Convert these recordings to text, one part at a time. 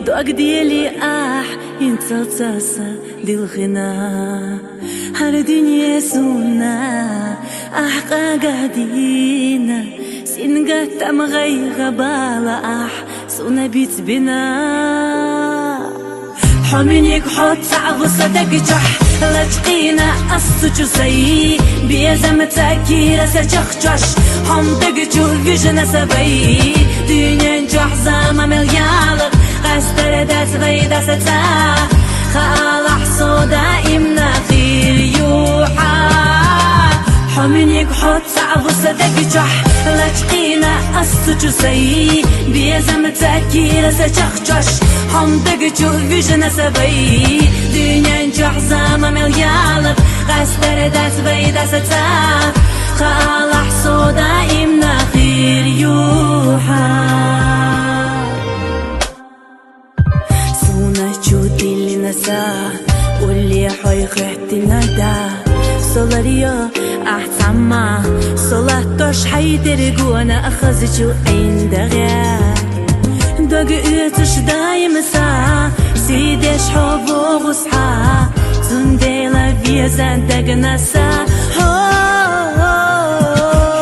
دوق ديالي ينتصاصا دي الغنى هر دنيا سونا قاعدين سنقات مغيغة بالا سونا بيت بنا حمينيك حط صعب صدق جح لا تقينا أصج سي بيزم تأكير سجخجش هم دقجو فيجنا سبي دنيا نجح زاما مليال قستر داس غيدا ستا خالح صودا إمنا خير يوحا حمينيك حط صعب صدق جح لا تقينا أصج سي بيزم تأكير سجخجش هم دقجو فيجنا سبي دنيا نجح زاما مليال قستر داس غيدا ستا خالح صودا إمنا خير يوحا واللي حيخت ندا سولاريو أحتما سولاتوش حيدرق وانا أخذجو عين دغا دوغ يتش دايم سا سيدش حبو غصحا زنديلا فيزان دغناسا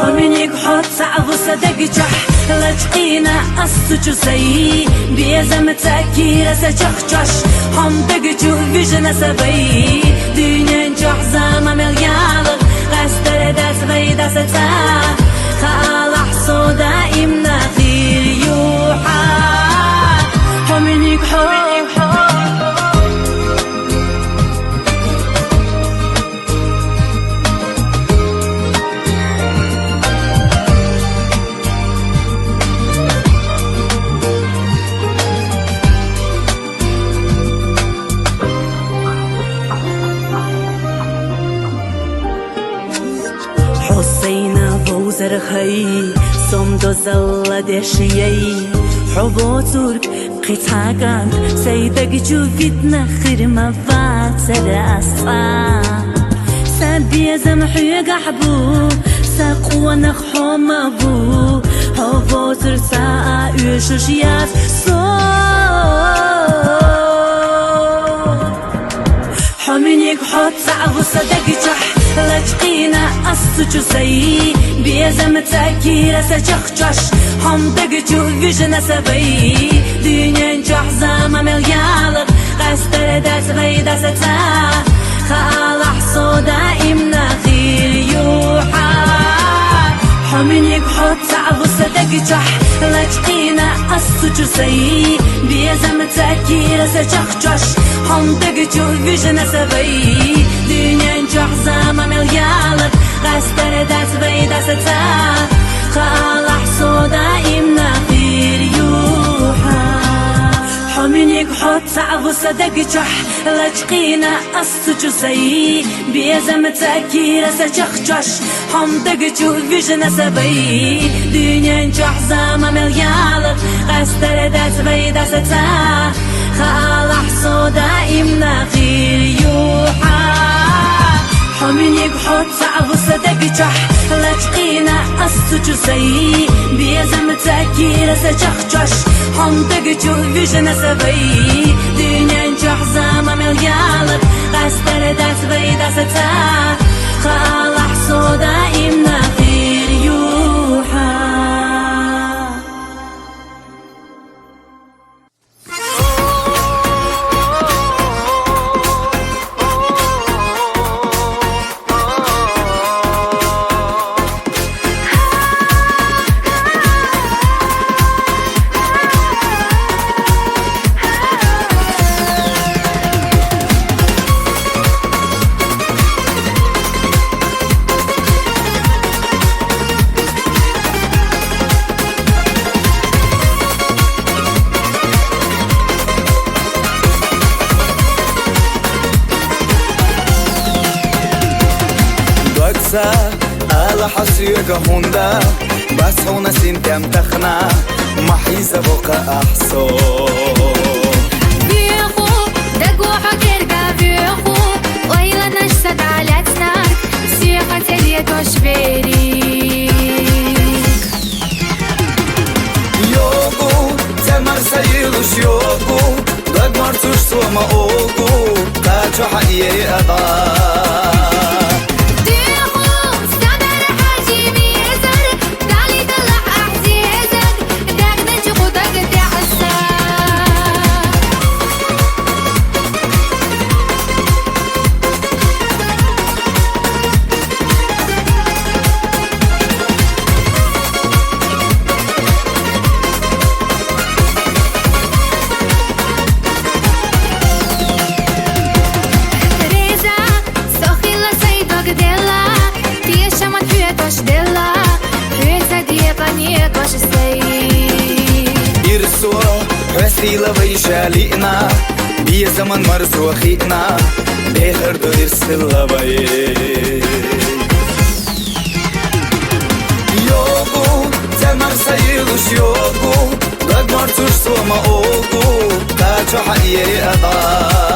حمينيك حط صعب صدق جح لا تقينا أصج سي بيزم تأكير سجخجش هم دقجو فيجنا سبي دنيا نجح زاما مليال قستر داس غيدا ستا خالح صودا إمنا خير يوحا حمينيك حط حسينا بوزر خي صمدو زلا دشيي حبو ترك قطعان سيدك جوفيتنا خير ما فاتر أصفا سابي زمحي قحبو ساقوا نخحوم أبو حبو ترسا يشوشيات حمينيك حط صعب صدق جح لا تقينا أصج سي بيزم تأكير سجخجش هم دقجو فيجنا سبي دنيا نجح زاما مليال قستر داس غيدا ستا خالح صودا إمنا خير يوحا حمينيك حط صعب صدق جح لا تقينا أصج سي بيزم تأكير سجخجش هم دقجو فيجنا سبي دنيا نجح زاما مليال قستر داس غيدا ستا خالح صودا إمنا خير يوحا حمينيك حط صعب صدق جح لا تقينا أصج سي بيزم تأكير سجخجش هم دقجو فيجنا سبي دنيا نجح زاما مليال قستر داس غيدا ستا خالح صودا إمنا خير يوحا حمينيك حط صعب صدق جح لا تقينا أصج سي بيزم تأكير سجخجش هم دقجو فيجنا سبي دنيا نجح زاما مليال قستر داس غيدا ستا خالح صودا إمنا خير يوحا على حسيقة هوندا بس هونا سنتم تخنا محيزة بقى أحسو بيخو دقو حكيرقا بيخو ويلا نشسد على تنارك سيقة اليد وشبيريك يوغو تمر sayılış yogu وما أوقو قاتو حقيري أضاء Сила вайшалина бие заман марзухина бехар дойр силавай Йогу замар sayılış йогу дагмар туш сома огу качо хайери ада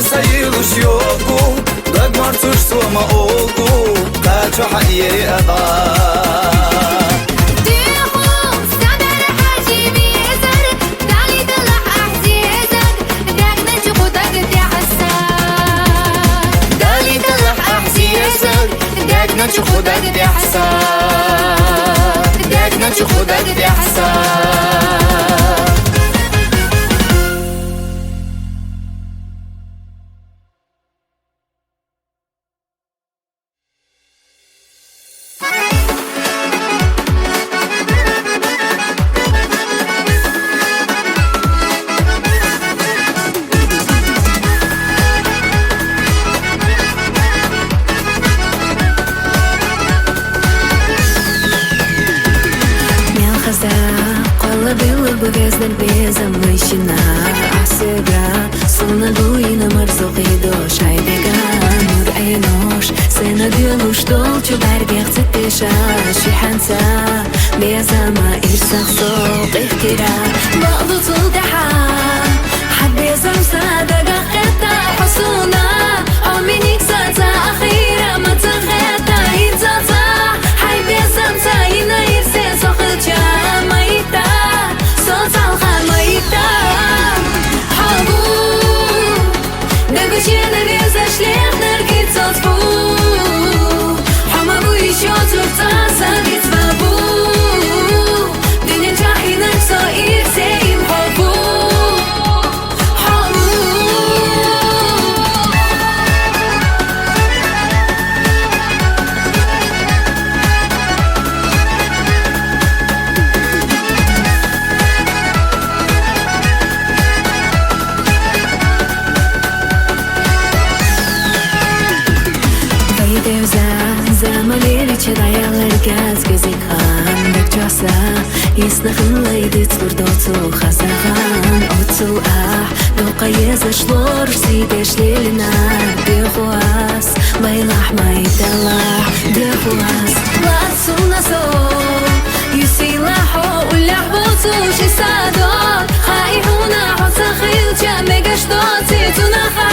sayılış yoku Dagmar tuş soma olgu Kaço hayeri ada Безден безам мышина асыга Сона дуина марзоқи дош айдеган Нур айнош сена дюлуш долчу баргех цитеша Шиханца безама ирсах соқ ихтира Бағду тулдаха حد безам садага خطا حسونا عمينيك ساتا أخيرا ما تخطا إنزاتا حي безам تاينا يرسي سوخجا مايتا صوت الخميتا حبو نقشينا بيزاش ليخ نرقيت صوت بو حما بو يشو تورتا ساقيت بابو دنيا جاحينا نفسو إيرسيم حبو Dayalargaz gözük handık çosa Yisnakınlaydı turdotu xazagan Otu ah Doqa yazışlor Sideşlelina Dexuas Baylah maydalah Dexuas Latsuna so Yusilaho Ullahbutuş isador Khaihuna Hotsa khilcha Megashtoti Tunaha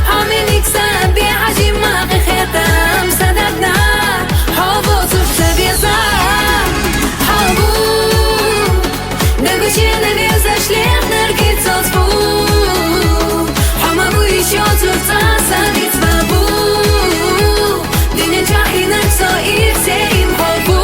Haminik sabi Hajima Khitam Sadadna Нагучена везаш лех нергит соцбу Хама бу еще турца садит свабу Дыня чахинак со и все им хобу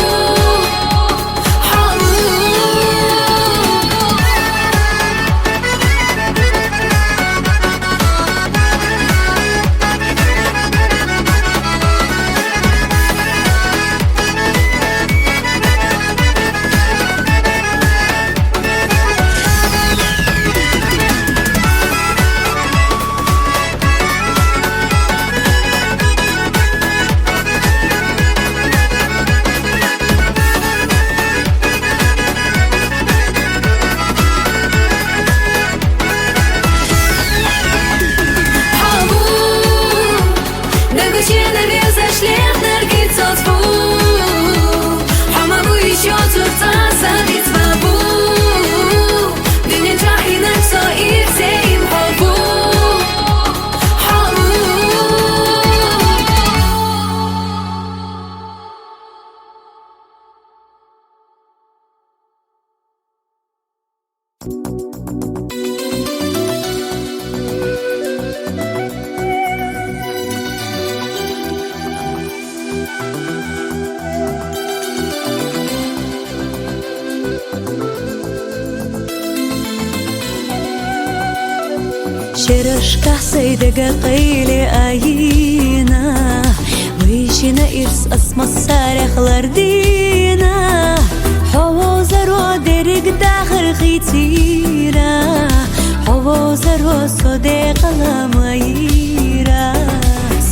شرشكح سيدك قيلي آينا ويشنا إرس أسمى السارخ لردينا حوزر درق داخل خيتيرا حوزر صديق لميرا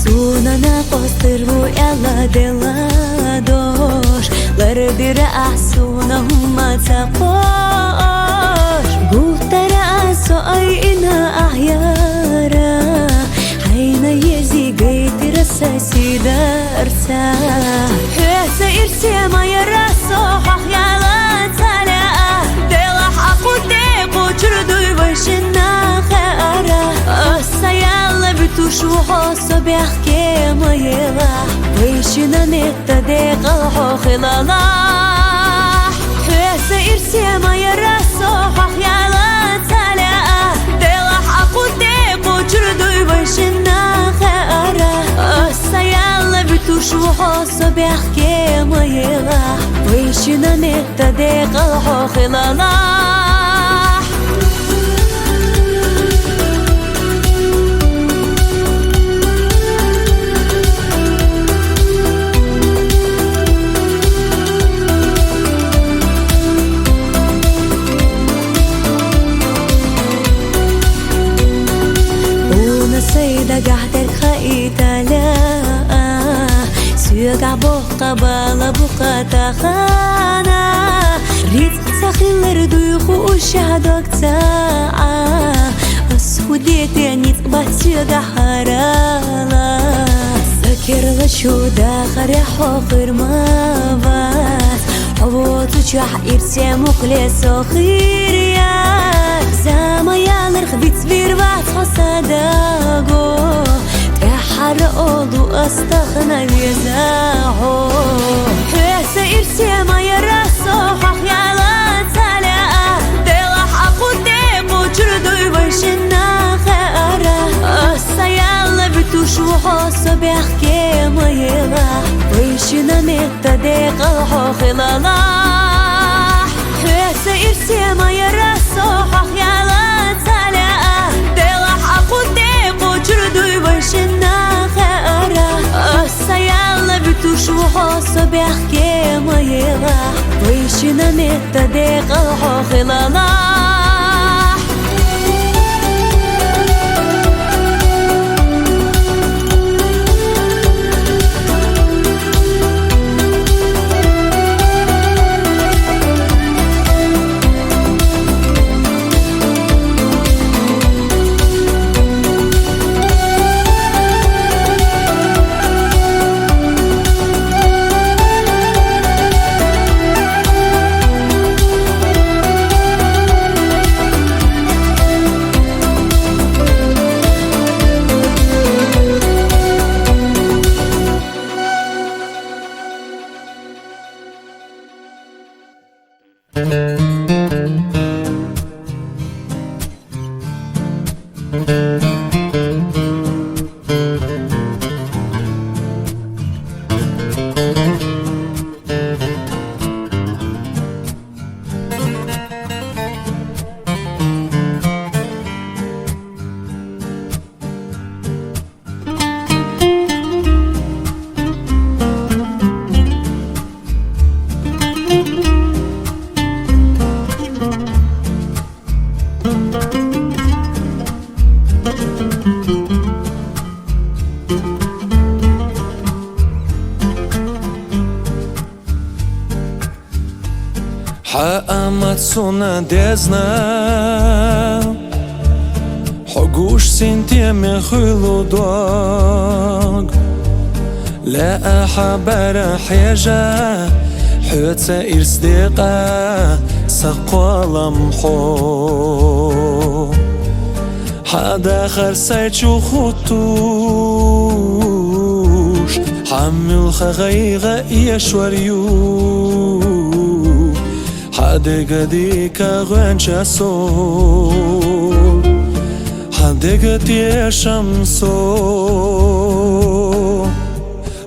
سوننا قصر ويلا دلادوش لردي رأسونهم ما تقوش قوت رأسو أي إنا أحيارا حين يزي قيت رساسي دارسا حيث إرسي ما يرسو حخيالات سلاء دلح أقو ديقو جردو يبشنا خيارا السيالة بتوشو حوصو بيحكي ما يلاح ويشنا نتا ديقو خلالاح حيث إرسي ما يرسو حخيالات سلاء دلح أقو ديقو جردو يبشنا خيارا السيالة بتوشو حوصو بيحكي ما يلاح ويشنا نتا ديقو خلالاح سيدة قعدك خايتة لا سيقع بوقة بالا بوقة تخانا ريت سخيل ردوخ وشهدك تاعة أسوديت يعني تبات سيقع حرالا سكر لشو داخل حوخر ما بات حبوتو شح إرسي مخلص وخيريات زاما يالرخ بيتسبير بعد خصداقو تحر أولو أستغنى بيزاحو حيث إرسي ما يرسو حخيالات سلاء دلح أقو ديقو جردو يبشنا خيارا السيالة بتوشو حوصو بيحكي ما يلاح ويشنا نتا ديقو خلالاح حيث إرسي ما يرسو حخيالات سلاء دلح أقو ديقو جردو يبشنا خيارا السيالة بتوشو حوصو بيحكي ما يلاح ويشنا نتا ديقو خلالاح Amatsuna dezna Hogush sinti me khulu dog La ahabara hijaja Hutsa irsdiqa Saqwalam ho Hada kharsay khutush Hamil khagayga yashwariyu حدقديك غنشا سو حدقتي شمسو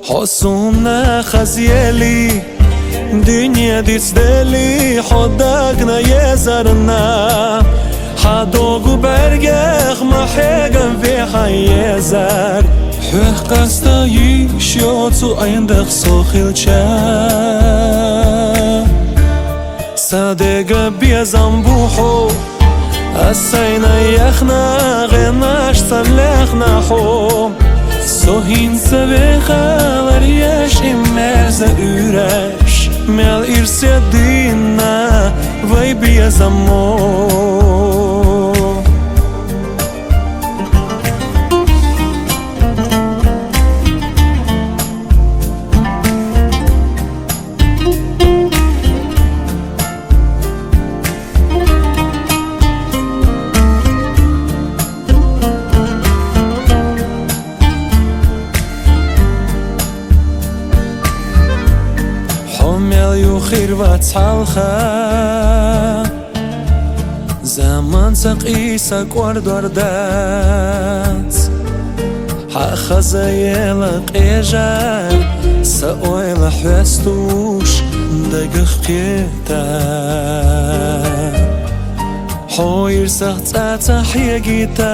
حسونا خزيلي دنيا ديسدلي حدقنا يزرنا حدوغو برگخ محيقن في حيزر حوح قستا يشيوتو ايندخ سوخيلچا صدق بيزنبوحو السينا يخنا غناش صلخنا حو سوهين سبخا ورياش امرز ürəş Mel irsedina vai biyazamo حمل يخير واتحالخا زمان سقيسك ورد وردات حخزيلك إيجال سأويل حوستوش دقخ كيتا حوير سخطاتا حيقيتا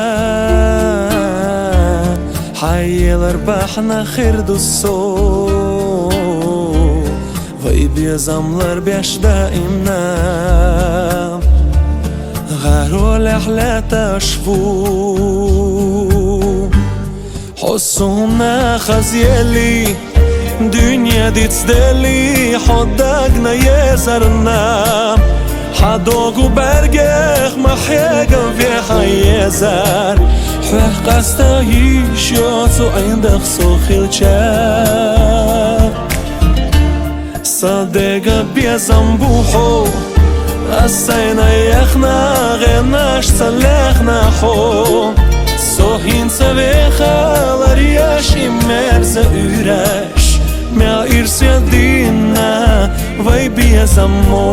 حيل رباحنا خير دوسو بيزملر بيش دائمنا غارو لحلة تشفو حسونا خزيلي دنيا ديتسدلي حدقنا يزرنا حدوغو برگخ محيقن في حيزر حوح قستا يشيوتو عندخ سوخيلچا صدق بيزنبوحو السينا يخنا غناش صلخنا حو سوهين سبخا ورياش امرز ürəş Mel irsedina vai biyazamo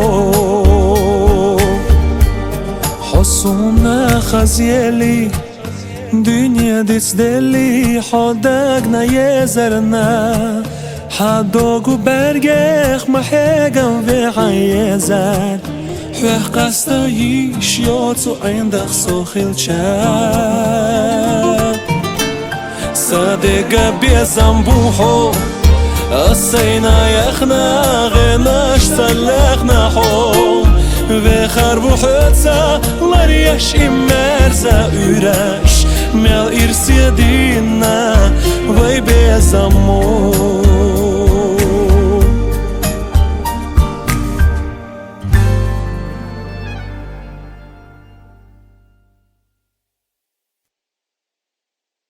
حسونا خزيلي دنيا ديسدلي حدقنا يزرنا حدوغو برگخ محيقن في حيزر حوح قستا يشيوتو عندخ سوخيلچا صدق بيزنبوحو السينا يخنا غناش صلخنا حو وخربو حتسا لريش امرزا ürəş Mel irsedina vai biyazamo